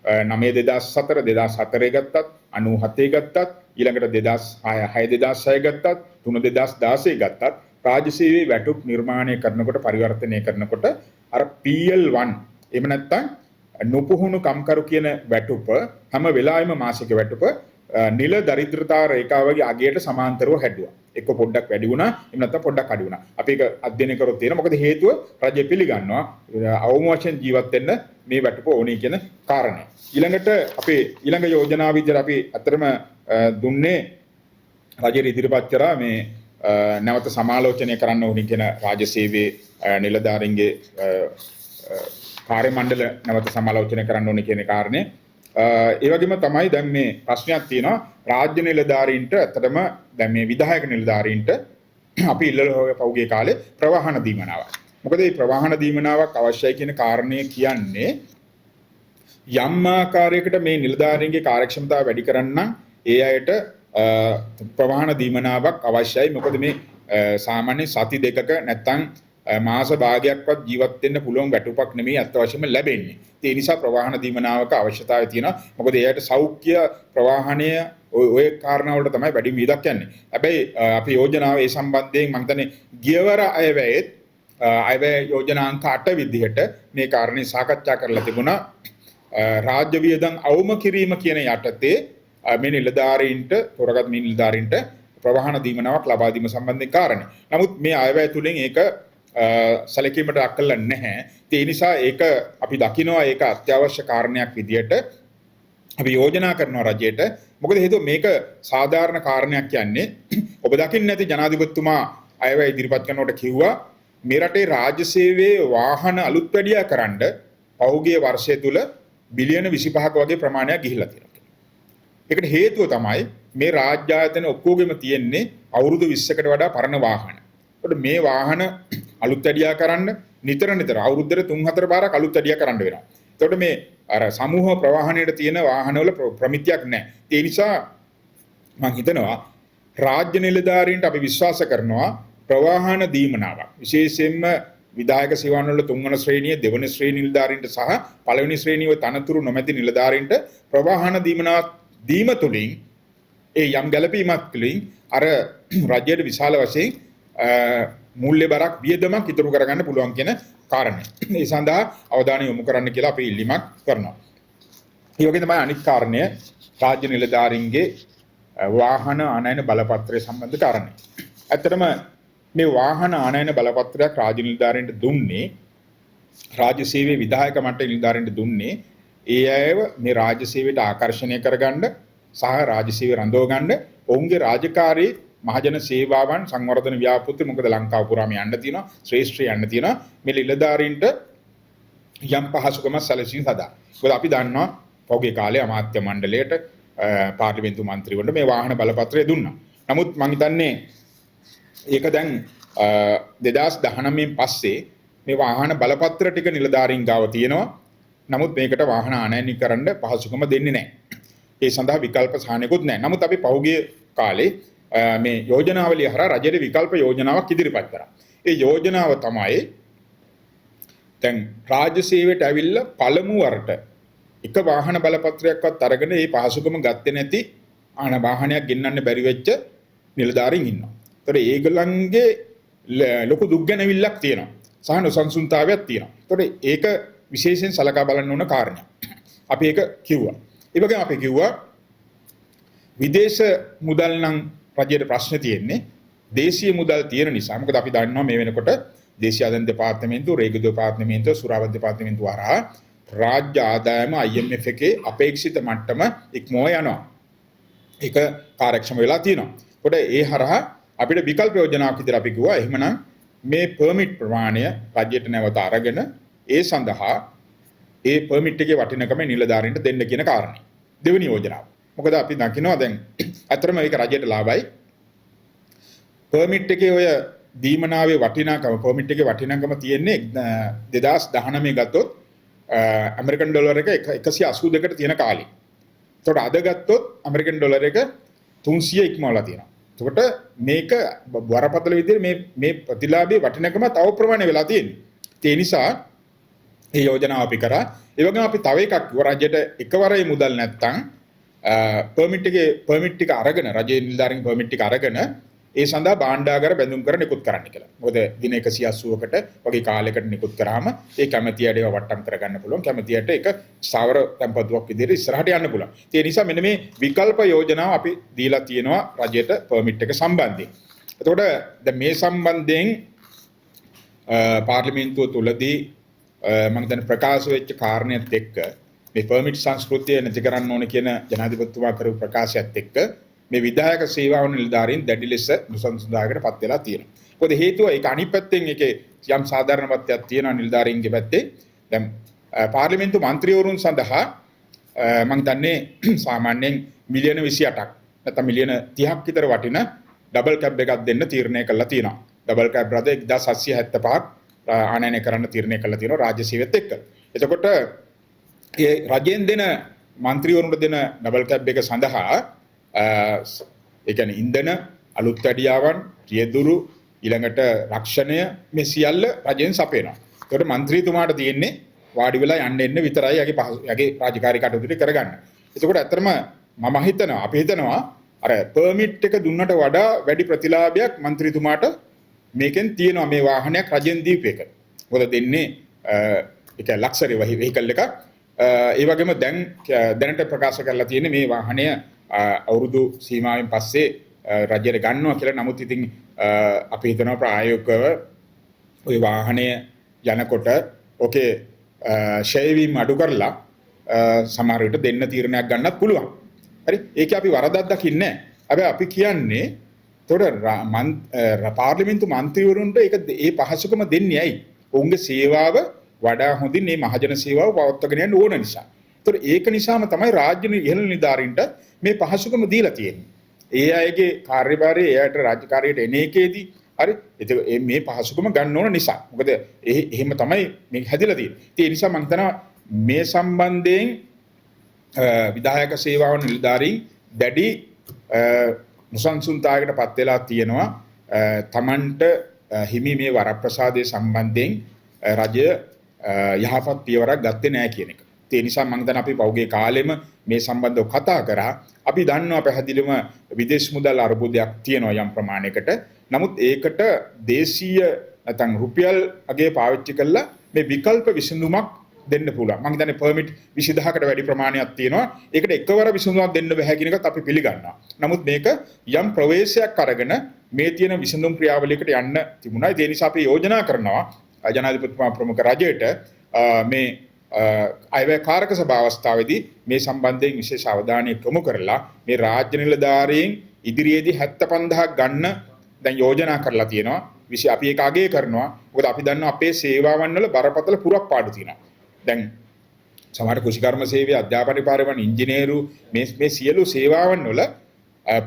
Speaker 1: 9 2004 2004 ගත්තත් 97 ගත්තත් ඊළඟට 2006 2006 ගත්තත් 3 2016 ගත්තත් රාජ්‍ය සේවයේ වැටුප් නිර්මාණය කරනකොට පරිවර්තනය කරනකොට අර PL1 එහෙම නැත්නම් නුපුහුණු කම්කරු කියන වැටුප හැම වෙලාවෙම මාසික වැටුප නිල දරිද්‍රතා රේඛාවගේ අගයට සමාන්තරව හැදුවා. එක්ක පොඩ්ඩක් වැඩි වුණා, එහෙම නැත්නම් පොඩ්ඩක් අඩු වුණා. අපි ඒක අධ්‍යයනය කරොත් තියෙනවා. මොකද හේතුව රජය පිළිගන්නවා අවම වශයෙන් ජීවත් වෙන්න මේ වැටුප ඕනේ කියන කාරණය. ඊළඟට අපේ ඊළඟ යෝජනාව විදිහට අපි අතරම දුන්නේ රජය ඉදිරිපත් කරා මේ නැවත සමාලෝචනය කරන්න ඕනි කියන රාජ්‍ය සේවයේ නිලධාරීන්ගේ කාර්ය මණ්ඩල නැවත සමාලෝචනය කරන්න ඕනේ කියන කාරණේ. ඒ වගේම තමයි දැන් මේ ප්‍රශ්නයක් තියෙනවා රාජ්‍ය නිලධාරීන්ට ඇත්තටම දැන් මේ විධායක නිලධාරීන්ට අපි ඉල්ලලා පහුගිය කාලේ ප්‍රවාහන දීමනාවක්. මොකද මේ ප්‍රවාහන දීමනාවක් අවශ්‍යයි කියන කාරණේ කියන්නේ යම් ආකාරයකට මේ නිලධාරීන්ගේ කාර්යක්ෂමතාව වැඩි කරන්න ඒ අයට ප්‍රවාහන දීමනාවක් අවශ්‍යයි. මොකද මේ සාමාන්‍ය සති දෙකක නැත්තම් මාස භාගයක්වත් ජීවත් වෙන්න පුළුවන් වැටුපක් නෙමෙයි අත් වශයෙන්ම ලැබෙන්නේ. ඒ නිසා ප්‍රවාහන දීමනාවක අවශ්‍යතාවය තියෙනවා. මොකද එයාට සෞඛ්‍ය ප්‍රවාහනය ඔය කාරණා වලට තමයි වැඩි විදක් යන්නේ. හැබැයි අපි යෝජනාව ඒ සම්බන්ධයෙන් මම හිතන්නේ ගියවර අයවැය යෝජනා අංක 8 විදිහට මේ කාරණේ සාකච්ඡා කරලා තිබුණා. රාජ්‍ය වියදම් අවම කිරීම කියන යටතේ මේ නිලධාරීන්ට තොරගත් මේ නිලධාරීන්ට ප්‍රවාහන දීමනාවක් ලබා දීම සම්බන්ධයෙන් කාරණේ. නමුත් මේ අයවැය තුලින් ඒක සැලකීමට ලක් කළා නැහැ. ඒ නිසා ඒක අපි දකිනවා ඒක අත්‍යවශ්‍ය කාරණයක් විදියට අපි යෝජනා කරනවා රජයට. මොකද හේතුව මේක සාධාරණ කාරණයක් කියන්නේ ඔබ දකින්න නැති ජනාධිපතිතුමා අයවැය ඉදිරිපත් කරනකොට කිව්වා මේ රටේ රාජ්‍ය සේවයේ වාහන අලුත් වැඩියා කරන්න පහුගිය වර්ෂය තුල බිලියන 25ක වගේ ප්‍රමාණයක් ගිහිලා තියෙනවා. ඒකට හේතුව තමයි මේ රාජ්‍ය ආයතන ඔක්කොගෙම තියෙන්නේ අවුරුදු 20කට වඩා පරණ වාහන. ඒකට මේ වාහන අලුත් වැඩියා කරන්න නිතර අවුරුද්දට 3-4 පාරක් අලුත් වැඩියා කරන්න වෙනවා. එතකොට මේ අර සමූහ ප්‍රවාහනයේ තියෙන වාහනවල ප්‍රමිතියක් නැහැ. ඒ නිසා මම හිතනවා රාජ්‍ය නිලධාරීන්ට අපි විශ්වාස කරනවා ප්‍රවාහන දීමනාවක්. විශේෂයෙන්ම විධායක සේවාවන් වල තුන්වන ශ්‍රේණිය දෙවන ශ්‍රේණි නිලධාරීන්ට සහ පළවෙනි ශ්‍රේණියේ තනතුරු නොමැති නිලධාරීන්ට ප්‍රවාහන දීම තුලින් ඒ යම් ගැළපීමක් තුලින් අර රජයට විශාල වශයෙන් මූල්‍ය බරක් වියදමක් ඉතුරු කරගන්න පුළුවන් කියන කාරණය. ඒ සඳහා අවධානය යොමු කරන්න කියලා අපි ඉල්ලීමක් කරනවා. ඒ වගේ තමයි අනිත් කාරණය රාජ්‍ය නිලධාරීන්ගේ වාහන ආනයන බලපත්‍රය සම්බන්ධ කාරණය. ඇත්තටම මේ වාහන ආනයන බලපත්‍රයක් රාජ්‍ය නිලධාරීන්ට දුන්නේ රාජ්‍ය සේවයේ විධායක මට්ටමේ නිලධාරීන්ට දුන්නේ ඒ අයව මේ රාජ්‍ය සේවයට ආකර්ෂණය කරගන්න සහ රාජ්‍ය සේවය රඳව ගන්න ඔවුන්ගේ රාජකාරී මහජන සේවාවන් සංවර්ධන ව්‍යාපෘති මොකද ලංකාව පුරාම යන්න තියෙනවා ශ්‍රේෂ්ඨ යන්න තියෙනවා මේ නිලධාරීන්ට යම් පහසුකමක් සැලසීම සඳහා. මොකද අපි දන්නවා පෞගේ කාලේ අමාත්‍ය මණ්ඩලයට පාර්ලිමේන්තු මන්ත්‍රීවරුන්ට මේ වාහන බලපත්‍රය දුන්නා. නමුත් මම හිතන්නේ ඒක දැන් 2019 පස්සේ මේ වාහන බලපත්‍ර ටික නිලධාරීන් ගාව තියෙනවා. නමුත් මේකට වාහන ආනයනීකරන්න පහසුකම දෙන්නේ නැහැ. ඒ සඳහා විකල්ප සාහනයකුත් නැහැ. නමුත් අපි පෞගේ කාලේ මේ යෝජනාවලිය හරහා රජයේ විකල්ප යෝජනාවක් ඉදිරිපත් කරා. ඒ යෝජනාව තමයි දැන් රාජ්‍ය සේවයට ඇවිල්ලා පළමු වරට එක වාහන බලපත්‍රයක්වත් අරගෙන මේ පහසුකම ගත්තේ නැති වාහනයක් ගෙන්නන්න බැරි වෙච්ච නිලධාරීන් ඉන්නවා. ඒතර ඒගොල්ලන්ගේ ලොකු දුක් ගැනවිල්ලක් තියෙනවා. සහ නොසන්සුන්තාවයක් තියෙනවා. ඒතර ඒක විශේෂයෙන් සලකා බලන්න ඕන කාරණයක්. අපි ඒක කිව්වා. ඒ වගේම අපි කිව්වා විදේශ මුදල් නම් රජයේ ප්‍රශ්න තියෙන්නේ දේශීය මුදල් තියෙන නිසා. මොකද අපි දන්නවා මේ වෙනකොට දේශීය ආදායම් දෙපාර්තමේන්තුව, රේගු දෙපාර්තමේන්තුව, සුරාවල් දෙපාර්තමේන්තුව හරහා රාජ්‍ය ආදායම IMF එකේ අපේක්ෂිත මට්ටම ඉක්මව යනවා. ඒක කාර්යක්ෂම වෙලා තියෙනවා. ඒකට ඒ හරහා අපිට විකල්ප යෝජනාවක් විදිහට අපි කිව්වා එහෙමනම් මේ පර්මිට් ප්‍රමාණය රජයට නැවත අරගෙන ඒ සඳහා ඒ පර්මිට් එකේ වටිනකම නිලධාරීන්ට දෙන්න කියන කාරණේ. දෙවෙනි යෝජනාව. මොකද අපි දකිනවා දැන් අතරම ඒක රජයට ලාභයි. පර්මිට් එකේ ඔය දීමනාවේ වටිනාකම පර්මිට් එකේ වටිනාකම තියෙන්නේ 2019 ගත්තොත් ඇමරිකන් ඩොලර් එක 182කට තියෙන කාලේ. එතකොට අද ගත්තොත් ඇමරිකන් ඩොලර් එක 300 ඉක්මවලා තියෙනවා. එතකොට මේක වරපතල විදිහට මේ ප්‍රතිලාභයේ වටිනාකම තව ප්‍රමාණය වෙලා තියෙනවා. ඒ නිසා මේ යෝජනාව අපි කරා. ඒ වගේම අපි තව එකක් රජයට එකවරේ මුදල් නැත්තම් පර්මිට් ටික අරගෙන රජයේ නිලධාරීන් පර්මිට් ටික අරගෙන ඒ සඳහා භාණ්ඩාගාර බැඳුම් කර නිකුත් කරන්න කියලා. මොකද දින 180කට වගේ කාලයකට නිකුත් කරාම ඒ කැමැතියට ඒවා වට්ටම් කරගන්න පුළුවන්. කැමැතියට ඒක ස්ථාවර tempatuවක් විදිහට ඉස්සරහට යන්න පුළුවන්. ඒ නිසා මෙන්න මේ විකල්ප යෝජනාව අපි දීලා තියෙනවා රජයට පර්මිට් එක සම්බන්ධයෙන්. එතකොට දැන් මේ සම්බන්ධයෙන් පාර්ලිමේන්තුව තුලදී මම දැන් ප්‍රකාශ වෙච්ච කාරණේත් එක්ක මේ පර්මිට් සංස්කෘතිය නැති කරන්න ඕන කියන ජනාධිපතිතුමා කරපු ප්‍රකාශයත් එක්ක මේ විධායක සේවාව නිලධාරීන් දැඩි ලෙස නුසන්සුන්දායකට පත් වෙලා තියෙනවා. මොකද හේතුව ඒක අනිත් පැත්තෙන් ඒකේ යම් සාධාරණත්වයක් තියෙනවා නිලධාරීන්ගේ පැත්තේ. දැන් පාර්ලිමේන්තු මන්ත්‍රීවරුන් සඳහා මම දන්නේ සාමාන්‍යයෙන් මිලියන 28ක් නැත්නම් මිලියන 30ක් විතර වටින ඩබල් කැබ් එකක් දෙන්න තීරණය කළා තියෙනවා. ඩබල් කැබ් රථ 1775ක් ආනයනය කරන්න තීරණය කළා තියෙනවා රාජ්‍ය සේවයත් එක්ක. එතකොට ඒ රජෙන් දෙන മന്ത്രിවරුන්ට දෙන ඩබල් කැබ් එක සඳහා ඒ කියන්නේ ඉන්ධන අලුත් වැඩියාවන් රියදුරු ඊළඟට රක්ෂණය මේ සියල්ල රජෙන් සපයනවා. ඒකට മന്ത്രിතුමාට තියෙන්නේ වාඩි වෙලා යන්න එන්න විතරයි යගේ රාජකාරී කටයුතු ටික කරගන්න. ඒකට ඇත්තටම මම හිතනවා අපි හිතනවා අර පර්මිට් එක දුන්නට වඩා වැඩි ප්‍රතිලාභයක් മന്ത്രിතුමාට මේකෙන් තියෙනවා මේ වාහනයක් රජෙන් දීපු එක. මොකද දෙන්නේ ඒක ලක්ෂරි වෙහිකල් එකක්. ඒ වගේම දැනට ප්‍රකාශ කරලා තියෙන්නේ මේ වාහනය අවුරුදු සීමාවෙන් පස්සේ රජයට ගන්නවා කියලා. නමුත් ඉතින් අපි හිතනවා ප්‍රායෝගිකව ওই වාහනය යනකොට ඔකේ ෂේවිම් අඩු කරලා සමහර විට දෙන්න තීරණයක් ගන්නත් පුළුවන්. හරි. ඒක අපි වරදක් දකින්නේ නැහැ. හැබැයි අපි කියන්නේ ඒතකොට පාර්ලිමේන්තු මන්ත්‍රීවරුන්ට ඒක ඒ පහසුකම දෙන්නේ ඇයි? ඔවුන්ගේ සේවාව වඩා හොඳින් මේ මහජන සේවාව පවත්වාගෙන යන්න ඕන නිසා. ඒතකොට ඒක නිසාම තමයි රාජ්‍ය ඉහළ නිලධාරීන්ට මේ පහසුකම දීලා තියෙන්නේ. ඒ අයගේ කාර්යභාරය එයාට රාජකාරියට එන එකේදී හරි මේ පහසුකම ගන්න ඕන නිසා. මොකද එහෙම තමයි මේක හැදිලා තියෙන්නේ. ඒ නිසා මම හිතනවා මේ සම්බන්ධයෙන් විධායක සේවාව නිලධාරීන් දැඩි මුසන්සුන්තාවයකට පත් වෙලා තියෙනවා. තමන්ට හිමි මේ වරප්‍රසාදයේ සම්බන්ධයෙන් රජය යහපත් පියවරක් ගත්තේ නැහැ කියන එක. ඒ නිසා මම හිතන්නේ අපි පෞගේ කාලෙම මේ සම්බන්ධව කතා කරා. අපි දන්නවා පැහැදිලිවම විදේශ මුදල් අර්බුදයක් තියෙනවා යම් ප්‍රමාණයකට. නමුත් ඒකට දේශීය නැත්නම් රුපියල් අගේ පාවිච්චි කළා මේ විකල්ප විසඳුමක් දෙන්න පුළුවන්. මම හිතන්නේ පර්මිට් 20000කට වැඩි ප්‍රමාණයක් තියෙනවා. ඒකට එකවර විසඳුමක් දෙන්න බෑ කියන එකත් අපි පිළිගන්නවා. නමුත් මේක යම් ප්‍රවේශයක් අරගෙන මේ තියෙන විසඳුම් ක්‍රියාවලියකට යන්න තිබුණා. ඒ නිසා අපි යෝජනා කරනවා ජනාධිපතිතුමා ප්‍රමුඛ රජයට මේ අයවැය කාරක සභා අවස්ථාවේදී මේ සම්බන්ධයෙන් විශේෂ අවධානය යොමු කරලා මේ රාජ්‍ය නිලධාරීන් ඉදිරියේදී 75000ක් ගන්න දැන් යෝජනා කරලා තියෙනවා. අපි ඒක අගය කරනවා. මොකද අපි දන්නවා අපේ සේවාවන් වල බරපතල පුරප්පාඩු තියෙනවා. දැන් සමහර කුෂිකර්ම සේවය, අධ්‍යාපන විභාගය, ඉංජිනේරු මේ සියලු සේවාවන් වල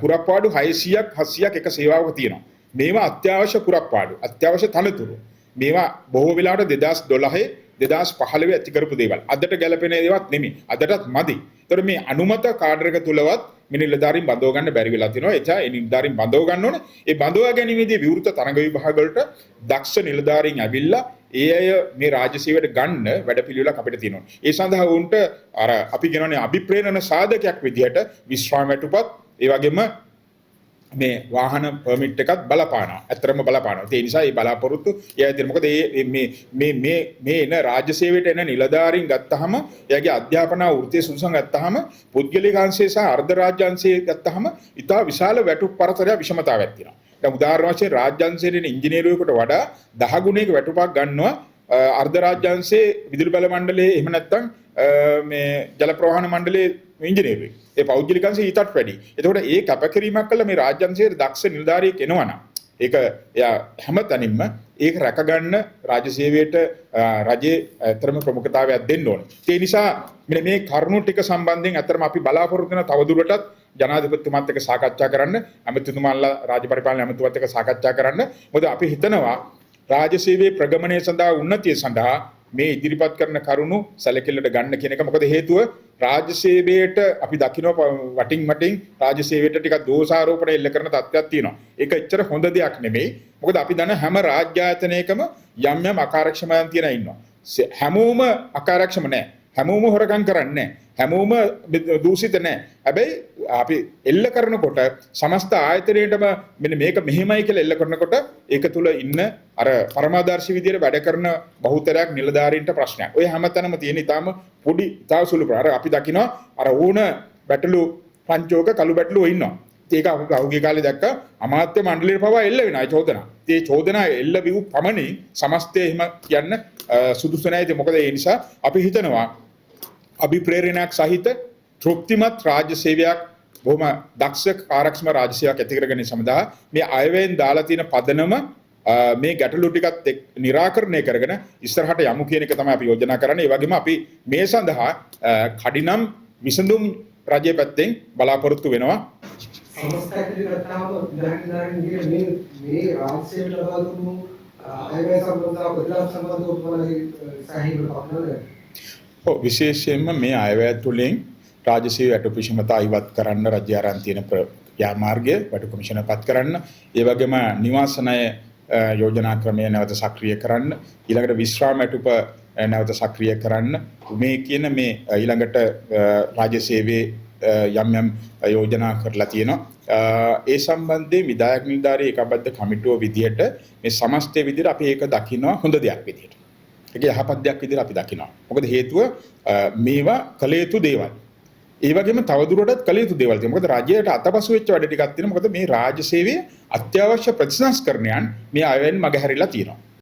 Speaker 1: පුරප්පාඩු 600ක් 700ක් එක සේවාවක තියෙනවා. මේවා අත්‍යවශ්‍ය පුරප්පාඩු, අත්‍යවශ්‍ය තනතුරු. මේවා බොහෝ වෙලාවට 2012 2015 ඇති කරපු දේවල්. අදට ගැලපෙන දේවත් නෙමෙයි. අදටත් මදි. ඒතර මේ අනුමත කාඩර් එක තුලවත් මේ නිලධාරීන් බඳව ගන්න බැරි වෙලා තියෙනවා. එචා ඒ නිලධාරීන් බඳව ගන්න ඕනේ. ඒ බඳවා ගැනීමේදී විවෘත තරඟ විභාග වලට දක්ෂ නිලධාරීන් ඇවිල්ලා ඒ අය මේ රාජ්‍ය සේවයට ගන්න වැඩපිළිවෙලක් අපිට තියෙනවා. ඒ සඳහා උන්ට අර අපි කියනවානේ අභිප්‍රේරණ සාධකයක් විදිහට විශ්‍රාම වැටුපත් ඒ වගේම මේ වාහන පර්මිට් එකත් බලපානවා. ඇත්තරම බලපානවා. ඒ නිසා මේ බලාපොරොත්තු එයාදී මොකද මේ එන රාජ්‍ය සේවයට එන නිලධාරීන් ගත්තාම එයාගේ අධ්‍යාපන වෘත්තීය සුසුම් ගත්තාම පුද්ගලික අංශය සහ අර්ධ රාජ්‍ය අංශය ගත්තාම ඉතා විශාල වැටුප් පරතරයක් විෂමතාවයක් තියෙනවා. දැන් උදාහරණ වශයෙන් රාජ්‍ය අංශයේ ඉංජිනේරුවෙකුට වඩා 10 ගුණයක වැටුපක් ගන්නවා අර්ධ රාජ්‍ය අංශයේ විදුලි බල මණ්ඩලයේ එහෙම නැත්නම් මේ ජල ප්‍රවාහන මණ්ඩලයේ ඉංජිනේරුවෙක්. ඒ පෞද්ගලික අංශය ඊටත් වැඩි. එතකොට ඒ කැපකිරීමක් කළා මේ රාජ්‍ය අංශයේ දක්ෂ නිලධාරියෙක් එනවනම් ඒක එයා හැමතැනින්ම ඒක රැකගන්න රාජ්‍ය සේවයට රජයේ අතරම ප්‍රමුඛතාවයක් දෙන්න ඕනේ. ඒ නිසා මෙන්න මේ කරුණු ටික සම්බන්ධයෙන් අතරම අපි බලාපොරොත්තු වෙන තවදුරටත් ජනාධිපතිතුමාත් එක්ක සාකච්ඡා කරන්න, ඇමතිතුමාලා රාජ්‍ය පරිපාලන ඇමතිතුමාත් එක්ක සාකච්ඡා කරන්න. මොකද අපි හිතනවා රාජ්‍ය සේවයේ ප්‍රගමනය සඳහා උන්නතිය සඳහා මේ ඉදිරිපත් කරන කරුණු සැලකිල්ලට ගන්න කියන එක. මොකද හේතුව රාජ්‍ය සේවයට අපි දකිනවා වටින් රාජ්‍ය සේවයට ටිකක් දෝෂාරෝපණ එල්ල කරන තත්ත්වයක් තියෙනවා. ඒක එච්චර හොඳ දෙයක් නෙමෙයි. මොකද අපි දන්න හැම රාජ්‍ය ආයතනයකම යම් අකාර්යක්ෂමයන් තියෙන ඉන්නවා. හැමෝම අකාර්යක්ෂම නැහැ. හැමෝම හොරකම් කරන්නේ නැහැ. හැමෝම දූෂිත නැහැ. හැබැයි අපි එල්ල කරනකොට සමස්ත ආයතනයේටම මෙන්න මේක මෙහෙමයි කියලා එල්ල කරනකොට ඒක තුල ඉන්න අර පරමාදර්ශී විදියට වැඩ කරන බහුතරයක් නිලධාරීන්ට ප්‍රශ්නයක්. ඔය හැමතැනම තියෙන ඊටාම පොඩි ඊටාව සුළු ප්‍රාර අපි දකිනවා අර ඕන බැටළු පංචෝක කළු බැටළුව ඉන්නවා. ඒක අහුගිය කාලේ දැක්ක අමාත්‍ය මණ්ඩලයේ පවා එල්ල වෙනවා චෝදනා. ඒ චෝදනා එල්ල වූ පමණින් සමස්තය එහෙම කියන්න සුදුසු නැහැ. මොකද ඒ නිසා අපි හිතනවා අභිප්‍රේරණයක් සහිත තෘප්තිමත් රාජ්‍ය සේවයක් බොහොම දක්ෂ ආරක්ෂම රාජ්‍ය සේවයක් ඇති කරගැනීම සඳහා මේ අයවැයෙන් දාලා තියෙන පදනම මේ ගැටලු ටිකත් निराකරණය කරගෙන ඉස්සරහට යමු කියන එක තමයි අපි යෝජනා කරන්නේ. ඒ වගේම අපි මේ සඳහා කඩිනම් විසඳුම් රජයේ පැත්තෙන් බලාපොරොත්තු වෙනවා.
Speaker 2: සමස්තයකට ගත්තාම උදාහරණයක් මේ රාජ්‍ය සේවයට ලබා දුන්නු අයවැය සම්බන්ධව ප්‍රතිලාභ සම්බන්ධව උපමනගේ සාහිත්‍ය පවත්වනවා.
Speaker 1: විශේෂයෙන්ම මේ අයවැය තුළින් රාජ්‍ය සේවය වැටුප් විෂමතා ඉවත් කරන්න රජය ආරම්භ තියෙන ක්‍රියාමාර්ගය වැටුප් කොමිෂනපත් කරන්න, ඒ වගේම නිවාස ණය යෝජනා ක්‍රමය නැවත සක්‍රිය කරන්න, ඊළඟට විශ්‍රාම වැටුප නැවත සක්‍රිය කරන්න, මේ කියන මේ ඊළඟට රාජ්‍ය සේවයේ යම් යෝජනා කරලා තියෙනවා. ඒ සම්බන්ධයෙන් විධායක නිලධාරී ඒකාබද්ධ කමිටුව විදියට මේ සමස්තය විදියට අපි ඒක දකිනවා හොඳ දෙයක් විදියට. ඒක යහපත් දෙයක් විදිහට අපි දකිනවා. මොකද හේතුව මේවා කළ යුතු දේවල්. ඒ වගේම තවදුරටත් කළ යුතු දේවල් තියෙනවා. මොකද රජයට අතපසු වෙච්ච වැඩ ටිකක් තියෙනවා. මොකද මේ රාජ්‍ය සේවයේ අත්‍යවශ්‍ය ප්‍රතිසංස්කරණයන් මේ අයවැයෙන් මගහැරිලා තියෙනවා.